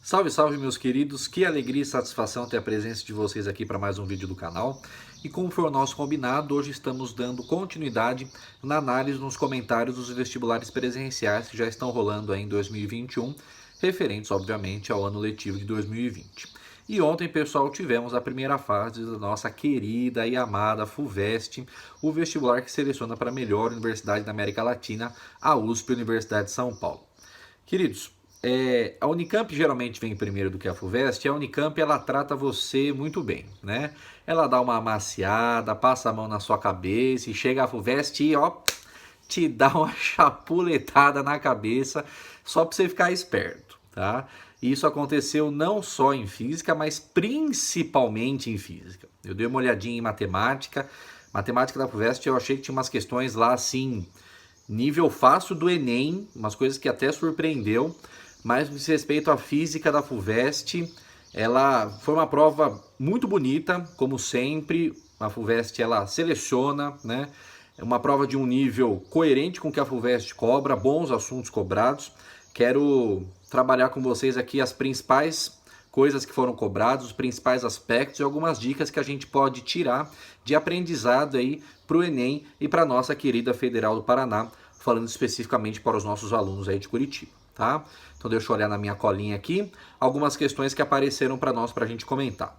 Salve, salve meus queridos, que alegria e satisfação ter a presença de vocês aqui para mais um vídeo do canal. E como foi o nosso combinado, hoje estamos dando continuidade na análise nos comentários dos vestibulares presenciais que já estão rolando aí em 2021, referentes obviamente ao ano letivo de 2020. E ontem, pessoal, tivemos a primeira fase da nossa querida e amada FUVEST, o vestibular que seleciona para a melhor universidade da América Latina, a USP, Universidade de São Paulo. Queridos, a Unicamp geralmente vem primeiro do que a FUVEST, e a Unicamp ela trata você muito bem, né? Ela dá uma amaciada, passa a mão na sua cabeça e chega a FUVEST e ó, te dá uma chapuletada na cabeça só para você ficar esperto, tá? E isso aconteceu não só em física, mas principalmente em física. Eu dei uma olhadinha em matemática. Matemática da FUVEST eu achei que tinha umas questões lá assim, nível fácil do Enem, umas coisas que até surpreendeu. Mas no que diz respeito à física da FUVEST, ela foi uma prova muito bonita, como sempre. A FUVEST ela seleciona, né? É uma prova de um nível coerente com o que a FUVEST cobra, bons assuntos cobrados. Quero trabalhar com vocês aqui as principais coisas que foram cobradas, os principais aspectos e algumas dicas que a gente pode tirar de aprendizado aí para o Enem e para a nossa querida Federal do Paraná, falando especificamente para os nossos alunos aí de Curitiba, tá? Então deixa eu olhar na minha colinha aqui algumas questões que apareceram para nós para a gente comentar.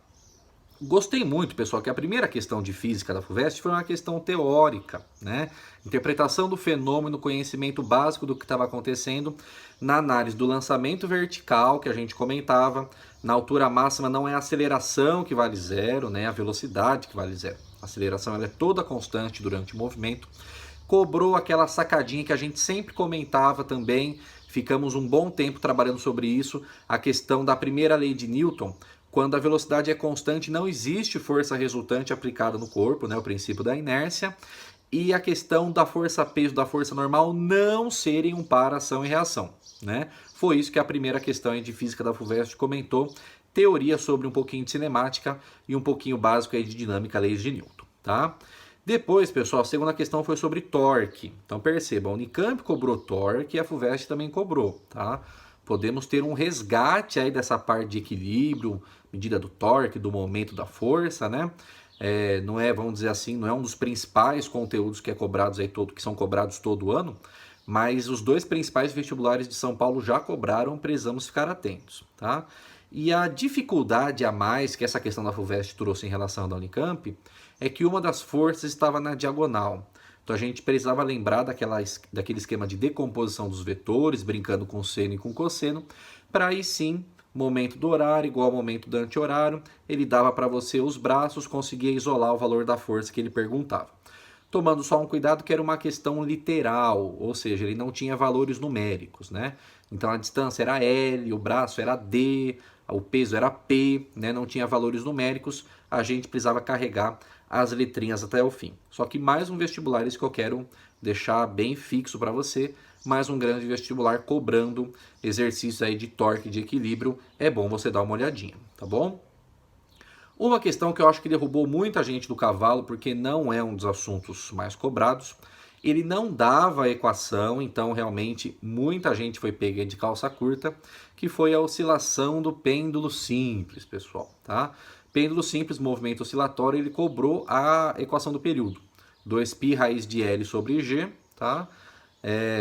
Gostei muito, pessoal, que a primeira questão de física da FUVEST foi uma questão teórica, né? Interpretação do fenômeno, conhecimento básico do que estava acontecendo na análise do lançamento vertical, que a gente comentava. Na altura máxima não é a aceleração que vale zero, né? A velocidade que vale zero. A aceleração ela é toda constante durante o movimento. Cobrou aquela sacadinha que a gente sempre comentava também, ficamos um bom tempo trabalhando sobre isso, a questão da primeira lei de Newton. Quando a velocidade é constante, não existe força resultante aplicada no corpo, né, o princípio da inércia, e a questão da força-peso da força normal não serem um par ação e reação, né? Foi isso que a primeira questão de física da FUVEST comentou, teoria sobre um pouquinho de cinemática e um pouquinho básico aí de dinâmica, leis de Newton, tá? Depois, pessoal, a segunda questão foi sobre torque. Então perceba, a Unicamp cobrou torque e a FUVEST também cobrou, tá? Podemos ter um resgate aí dessa parte de equilíbrio, medida do torque, do momento da força, né? Não é, vamos dizer assim, não é um dos principais conteúdos que é cobrados aí que são cobrados todo ano, mas os dois principais vestibulares de São Paulo já cobraram, precisamos ficar atentos, tá? E a dificuldade a mais que essa questão da FUVEST trouxe em relação à da Unicamp é que uma das forças estava na diagonal. Então a gente precisava lembrar daquele esquema de decomposição dos vetores, brincando com seno e com cosseno, para aí sim, momento do horário igual ao momento do anti-horário, ele dava para você os braços, conseguia isolar o valor da força que ele perguntava. Tomando só um cuidado que era uma questão literal, ou seja, ele não tinha valores numéricos, né? Então a distância era L, o braço era D, o peso era P, né? Não tinha valores numéricos, a gente precisava carregar as letrinhas até o fim. Só que mais um vestibular, isso que eu quero deixar bem fixo para você, mais um grande vestibular cobrando exercícios aí de torque, de equilíbrio, é bom você dar uma olhadinha, tá bom? Uma questão que eu acho que derrubou muita gente do cavalo, porque não é um dos assuntos mais cobrados, ele não dava a equação, então realmente muita gente foi pega de calça curta, que foi a oscilação do pêndulo simples, pessoal, tá? Pêndulo simples, movimento oscilatório, ele cobrou a equação do período. 2π raiz de L sobre G, tá?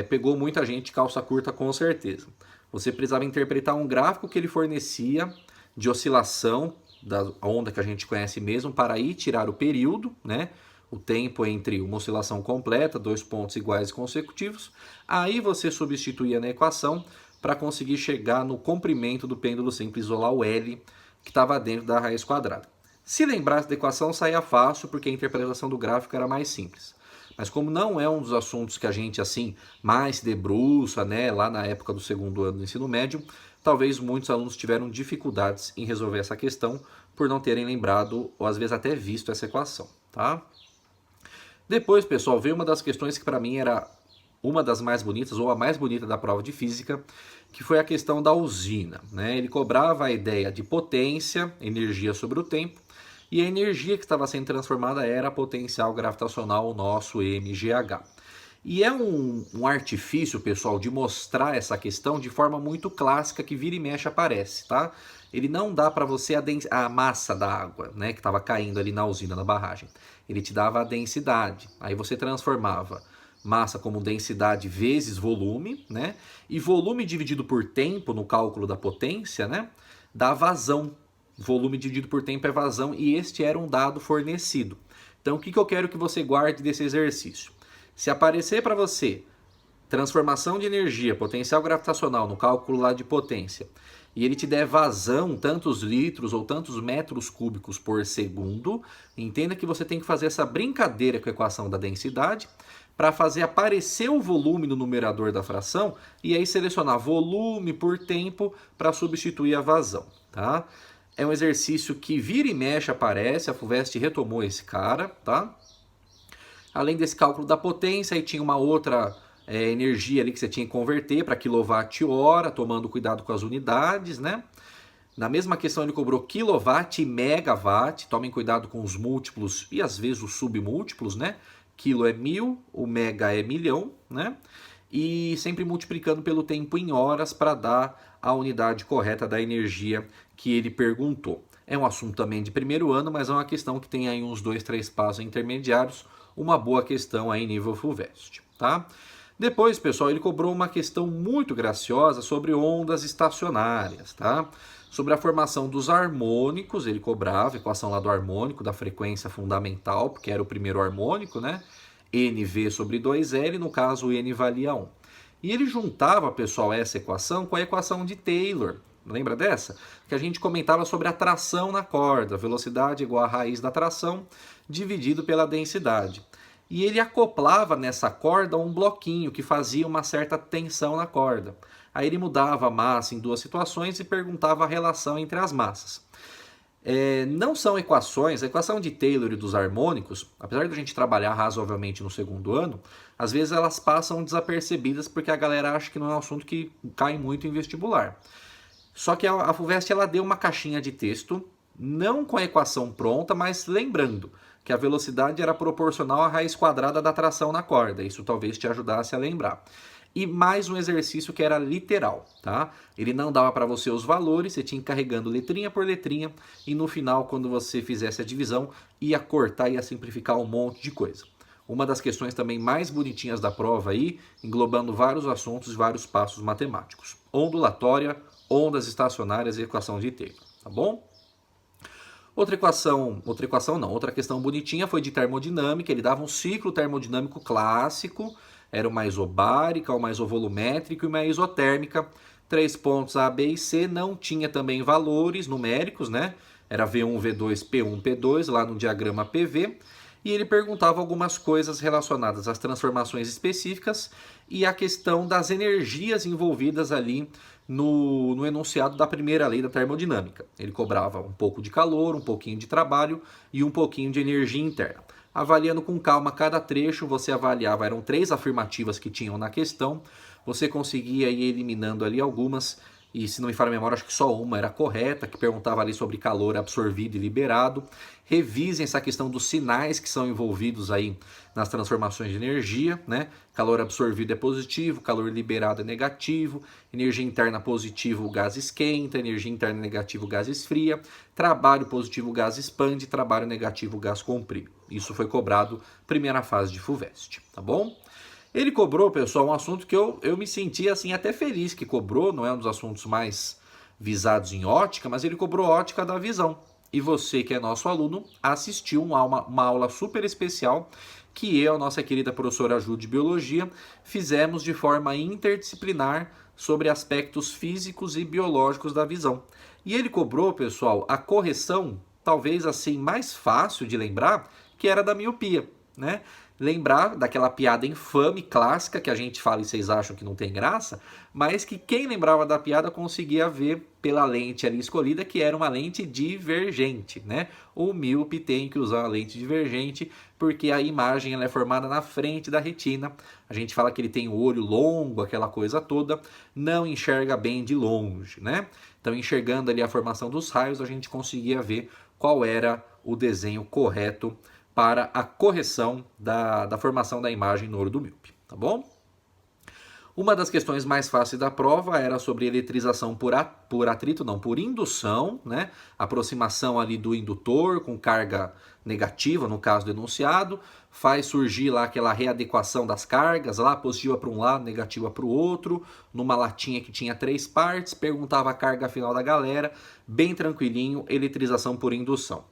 Pegou muita gente de calça curta com certeza. Você precisava interpretar um gráfico que ele fornecia de oscilação da onda que a gente conhece mesmo para aí tirar o período, né? O tempo entre uma oscilação completa, dois pontos iguais e consecutivos. Aí você substituía na equação para conseguir chegar no comprimento do pêndulo simples, isolar o L que estava dentro da raiz quadrada. Se lembrasse da equação, saía fácil, porque a interpretação do gráfico era mais simples. Mas como não é um dos assuntos que a gente assim mais se debruça, né, lá na época do segundo ano do ensino médio, talvez muitos alunos tiveram dificuldades em resolver essa questão por não terem lembrado ou às vezes até visto essa equação, tá? Depois, pessoal, veio uma das questões que para mim era uma das mais bonitas, ou a mais bonita da prova de física, que foi a questão da usina, né? Ele cobrava a ideia de potência, energia sobre o tempo, e a energia que estava sendo transformada era a potencial gravitacional, o nosso MGH. E é um artifício, pessoal, de mostrar essa questão de forma muito clássica que vira e mexe aparece, tá? Ele não dá para você a massa da água, né, que estava caindo ali na usina, na barragem. Ele te dava a densidade. Aí você transformava massa como densidade vezes volume, né? E volume dividido por tempo no cálculo da potência, né? Dá vazão. Volume dividido por tempo é vazão e este era um dado fornecido. Então, o que eu quero que você guarde desse exercício? Se aparecer para você transformação de energia, potencial gravitacional no cálculo lá de potência, e ele te der vazão, tantos litros ou tantos metros cúbicos por segundo, entenda que você tem que fazer essa brincadeira com a equação da densidade para fazer aparecer o volume no numerador da fração e aí selecionar volume por tempo para substituir a vazão, tá? É um exercício que vira e mexe aparece, a FUVEST retomou esse cara, tá? Além desse cálculo da potência, aí tinha uma outra energia ali que você tinha que converter para quilowatt-hora, tomando cuidado com as unidades, né? Na mesma questão ele cobrou quilowatt e megawatt, tomem cuidado com os múltiplos e às vezes os submúltiplos, né? Quilo é 1000, o mega é milhão, né? E sempre multiplicando pelo tempo em horas para dar a unidade correta da energia que ele perguntou. É um assunto também de primeiro ano, mas é uma questão que tem aí uns 2, 3 passos intermediários, uma boa questão aí nível FUVEST, tá? Depois, pessoal, ele cobrou uma questão muito graciosa sobre ondas estacionárias, tá? Sobre a formação dos harmônicos, ele cobrava a equação lá do harmônico, da frequência fundamental, porque era o primeiro harmônico, né? NV sobre 2L, no caso o N valia 1. E ele juntava, pessoal, essa equação com a equação de Taylor. Lembra dessa? Que a gente comentava sobre a tração na corda, velocidade igual a raiz da tração, dividido pela densidade. E ele acoplava nessa corda um bloquinho que fazia uma certa tensão na corda. Aí ele mudava a massa em duas situações e perguntava a relação entre as massas. Não são equações, a equação de Taylor e dos harmônicos, apesar de a gente trabalhar razoavelmente no segundo ano, às vezes elas passam desapercebidas porque a galera acha que não é um assunto que cai muito em vestibular. Só que a FUVEST ela deu uma caixinha de texto, não com a equação pronta, mas lembrando que a velocidade era proporcional à raiz quadrada da tração na corda. Isso talvez te ajudasse a lembrar. E mais um exercício que era literal, tá? Ele não dava para você os valores, você tinha que ir carregando letrinha por letrinha e no final, quando você fizesse a divisão, ia cortar e ia simplificar um monte de coisa. Uma das questões também mais bonitinhas da prova aí, englobando vários assuntos e vários passos matemáticos. Ondulatória, ondas estacionárias e equação de Taylor, tá bom? Outra questão bonitinha foi de termodinâmica, ele dava um ciclo termodinâmico clássico, era uma isobárica, uma isovolumétrica e uma isotérmica, 3 pontos A, B e C, não tinha também valores numéricos, né? Era V1, V2, P1, P2, lá no diagrama PV, e ele perguntava algumas coisas relacionadas às transformações específicas e a questão das energias envolvidas ali no enunciado da primeira lei da termodinâmica. Ele cobrava um pouco de calor, um pouquinho de trabalho e um pouquinho de energia interna. Avaliando com calma cada trecho, você avaliava, eram 3 afirmativas que tinham na questão, você conseguia ir eliminando ali algumas, e se não me falha a memória, acho que só uma era correta, que perguntava ali sobre calor absorvido e liberado. Revisem essa questão dos sinais que são envolvidos aí nas transformações de energia, né? Calor absorvido é positivo, calor liberado é negativo, energia interna positivo, o gás esquenta, energia interna negativa, o gás esfria, trabalho positivo, o gás expande, trabalho negativo, o gás comprime. Isso foi cobrado primeira fase de FUVEST, tá bom? Ele cobrou, pessoal, um assunto que eu me senti assim até feliz que cobrou, não é um dos assuntos mais visados em ótica, mas ele cobrou ótica da visão. E você que é nosso aluno assistiu uma aula super especial que eu, nossa querida professora Ju de Biologia, fizemos de forma interdisciplinar sobre aspectos físicos e biológicos da visão. E ele cobrou, pessoal, a correção, talvez assim mais fácil de lembrar, que era da miopia, né? Lembrar daquela piada infame, clássica, que a gente fala e vocês acham que não tem graça, mas que quem lembrava da piada conseguia ver pela lente ali escolhida, que era uma lente divergente, né? O míope tem que usar a lente divergente, porque a imagem ela é formada na frente da retina. A gente fala que ele tem o olho longo, aquela coisa toda, não enxerga bem de longe, né? Então, enxergando ali a formação dos raios, a gente conseguia ver qual era o desenho correto para a correção da formação da imagem no olho do míope. tá bom? Uma das questões mais fáceis da prova era sobre eletrização por atrito, não, por indução, né? Aproximação ali do indutor com carga negativa, no caso do enunciado, faz surgir lá aquela readequação das cargas, lá positiva para um lado, negativa para o outro, numa latinha que tinha 3 partes, perguntava a carga final da galera, bem tranquilinho, eletrização por indução.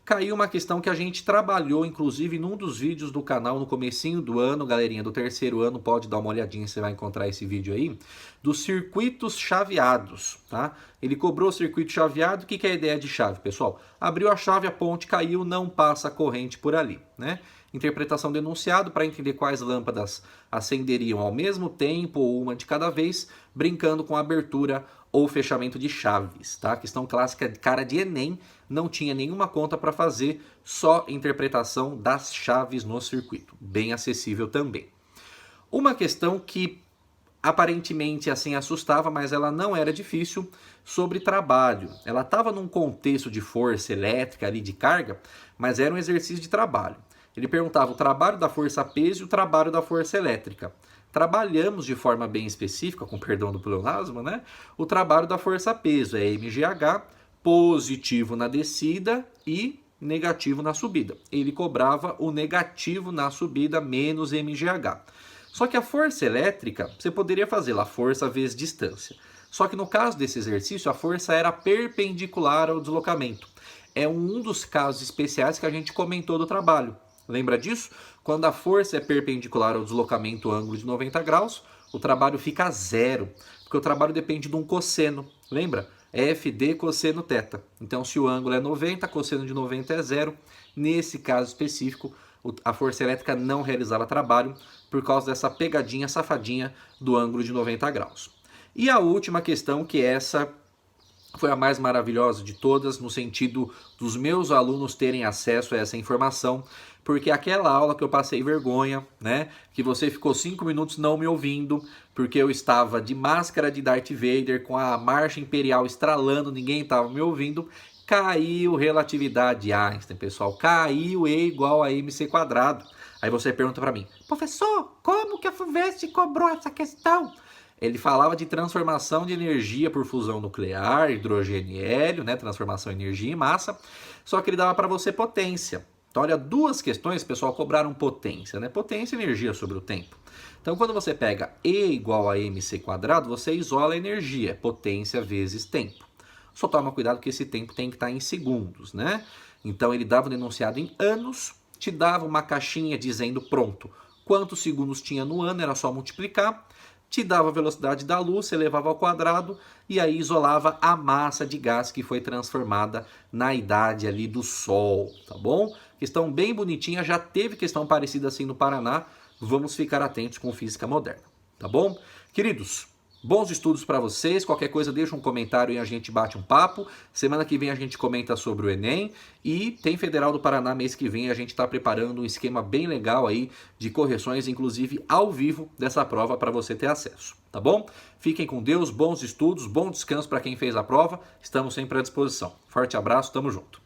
Caiu uma questão que a gente trabalhou, inclusive, num dos vídeos do canal no comecinho do ano, galerinha do terceiro ano, pode dar uma olhadinha, você vai encontrar esse vídeo aí, dos circuitos chaveados, tá? Ele cobrou o circuito chaveado, o que é a ideia de chave, pessoal? Abriu a chave, a ponte caiu, não passa a corrente por ali, né? Interpretação do enunciado para entender quais lâmpadas acenderiam ao mesmo tempo ou uma de cada vez, brincando com abertura ou fechamento de chaves, tá? Questão clássica de cara de Enem, não tinha nenhuma conta para fazer, só interpretação das chaves no circuito, bem acessível também. Uma questão que aparentemente assim assustava, mas ela não era difícil, sobre trabalho. Ela estava num contexto de força elétrica ali, de carga, mas era um exercício de trabalho. Ele perguntava o trabalho da força-peso e o trabalho da força elétrica. Trabalhamos de forma bem específica, com perdão do pleonasmo, né? O trabalho da força-peso é mgh, positivo na descida e negativo na subida. Ele cobrava o negativo na subida menos mgh. Só que a força elétrica, você poderia fazer lá força vezes distância. Só que no caso desse exercício, a força era perpendicular ao deslocamento. É um dos casos especiais que a gente comentou do trabalho. Lembra disso? Quando a força é perpendicular ao deslocamento ângulo de 90 graus, o trabalho fica zero, porque o trabalho depende de um cosseno. Lembra? FD cosseno θ. Então, se o ângulo é 90, cosseno de 90 é zero. Nesse caso específico, a força elétrica não realizava trabalho por causa dessa pegadinha safadinha do ângulo de 90 graus. E a última questão, que essa foi a mais maravilhosa de todas, no sentido dos meus alunos terem acesso a essa informação, porque aquela aula que eu passei vergonha, né, que você ficou 5 minutos não me ouvindo, porque eu estava de máscara de Darth Vader, com a marcha imperial estralando, ninguém estava me ouvindo, caiu relatividade Einstein, pessoal, caiu E igual a mc quadrado. Aí você pergunta para mim, professor, como que a FUVEST cobrou essa questão? Ele falava de transformação de energia por fusão nuclear, hidrogênio e hélio, né? Transformação de energia em massa, só que ele dava para você potência. Então, olha, duas questões, pessoal, cobraram potência, né? Potência e energia sobre o tempo. Então, quando você pega E igual a mc quadrado, você isola a energia, potência vezes tempo. Só toma cuidado que esse tempo tem que estar em segundos, né? Então, ele dava o enunciado em anos, te dava uma caixinha dizendo, pronto, quantos segundos tinha no ano, era só multiplicar, te dava a velocidade da luz, você elevava ao quadrado e aí isolava a massa de gás que foi transformada na idade ali do Sol, tá bom? Questão bem bonitinha, já teve questão parecida assim no Paraná, vamos ficar atentos com física moderna, tá bom? Queridos, bons estudos para vocês, qualquer coisa deixa um comentário e a gente bate um papo. Semana que vem a gente comenta sobre o Enem e tem Federal do Paraná mês que vem, a gente está preparando um esquema bem legal aí de correções, inclusive ao vivo dessa prova para você ter acesso, tá bom? Fiquem com Deus, bons estudos, bom descanso para quem fez a prova, estamos sempre à disposição. Forte abraço, tamo junto.